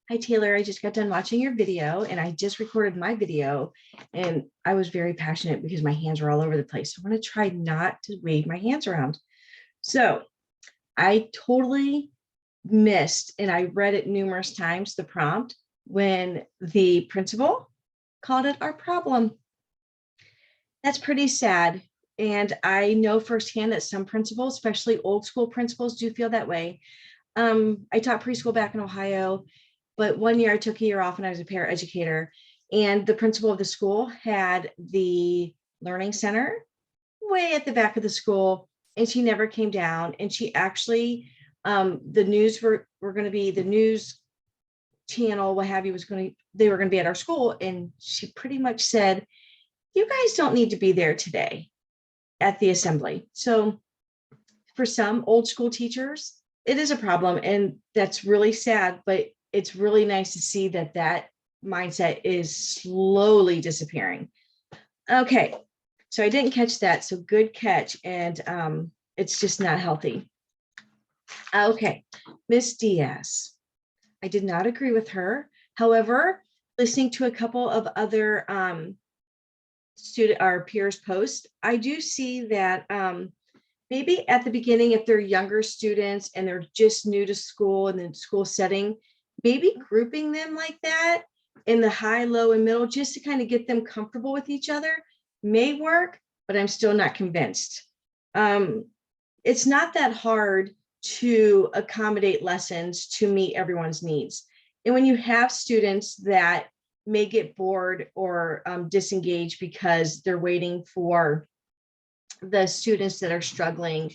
Hi, Taylor. I just got done watching your video and I just recorded my video and I was very passionate because my hands were all over the place. So I'm going to try not to wave my hands around. So I totally missed, and I read it numerous times, the prompt when the principal called it our problem. That's pretty sad. And I know firsthand that some principals, especially old school principals, do feel that way. I taught preschool back in Ohio, but one year I took a year off and I was a paraeducator. And the principal of the school had the learning center way at the back of the school, and she never came down. And she actually, the news were going to be the news channel, what have you, they were going to be at our school, and she pretty much said, "You guys don't need to be there today at the assembly." So for some old school teachers, it is a problem, and that's really sad, but it's really nice to see that that mindset is slowly disappearing. Okay, so I didn't catch that, so good catch, and it's just not healthy. Okay, Miss Diaz, I did not agree with her. However, listening to a couple of other student or peers posts, I do see that maybe at the beginning, if they're younger students and they're just new to school and the school setting, maybe grouping them like that in the high, low, and middle, just to kind of get them comfortable with each other may work, but I'm still not convinced. It's not that hard to accommodate lessons to meet everyone's needs. And when you have students that may get bored or disengage because they're waiting for the students that are struggling,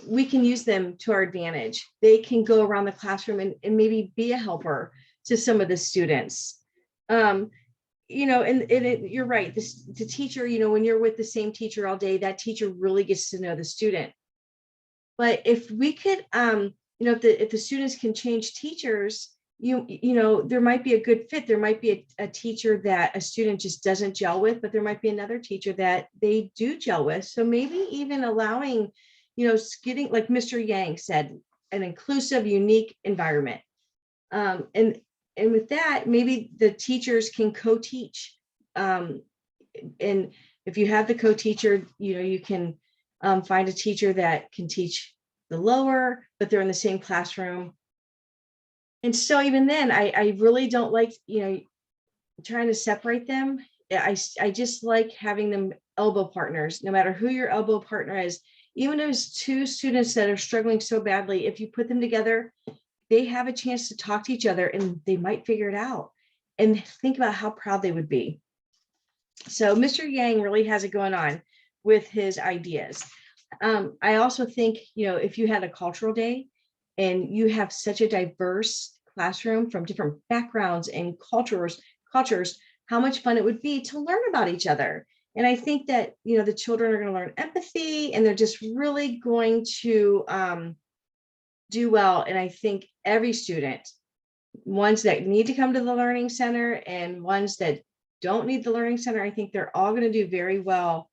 we can use them to our advantage. They can go around the classroom and maybe be a helper to some of the students. And you're right, the teacher, when you're with the same teacher all day, that teacher really gets to know the student. But if we could, if the students can change teachers, there might be a good fit. There might be a teacher that a student just doesn't gel with, but there might be another teacher that they do gel with. So maybe even allowing, getting, like Mr. Yang said, an inclusive, unique environment. And with that, maybe the teachers can co-teach. And if you have the co-teacher, you can find a teacher that can teach the lower, but they're in the same classroom. And so even then, I really don't like, trying to separate them. I just like having them elbow partners, no matter who your elbow partner is. Even those two students that are struggling so badly, if you put them together, they have a chance to talk to each other and they might figure it out. And think about how proud they would be. So Mr. Yang really has it going on with his ideas. I also think, if you had a cultural day and you have such a diverse classroom from different backgrounds and cultures, how much fun it would be to learn about each other. And I think that, the children are going to learn empathy and they're just really going to do well. And I think every student, ones that need to come to the Learning Center and ones that don't need the Learning Center, I think they're all going to do very well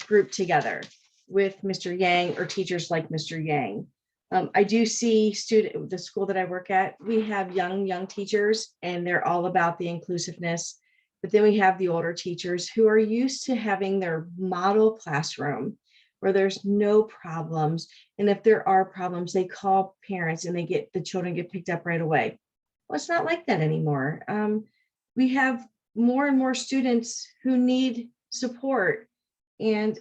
grouped together with Mr. Yang or teachers like Mr. Yang. I do see the school that I work at, we have young teachers and they're all about the inclusiveness. But then we have the older teachers who are used to having their model classroom where there's no problems. And if there are problems, they call parents and the children get picked up right away. Well, it's not like that anymore. We have more and more students who need support. And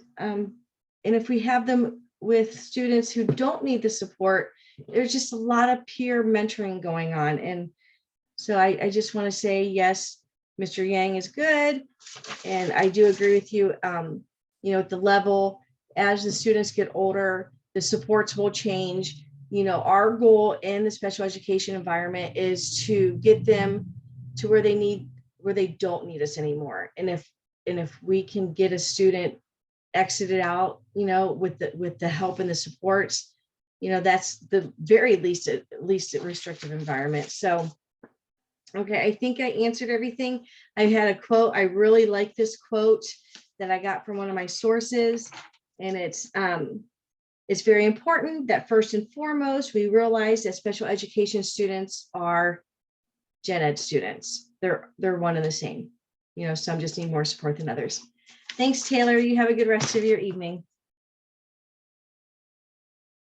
if we have them with students who don't need the support, there's just a lot of peer mentoring going on. And so I just want to say, yes, Mr. Yang is good. And I do agree with you, at the level, as the students get older, the supports will change. Our goal in the special education environment is to get them to where they don't need us anymore. And if we can get a student exited out, with the help and the supports, that's the very least, at least a restrictive environment. So, okay, I think I answered everything. I had a quote. I really like this quote that I got from one of my sources, and it's very important that first and foremost, we realize that special education students are gen ed students. They're one and the same. You know, some just need more support than others. Thanks, Taylor. You have a good rest of your evening.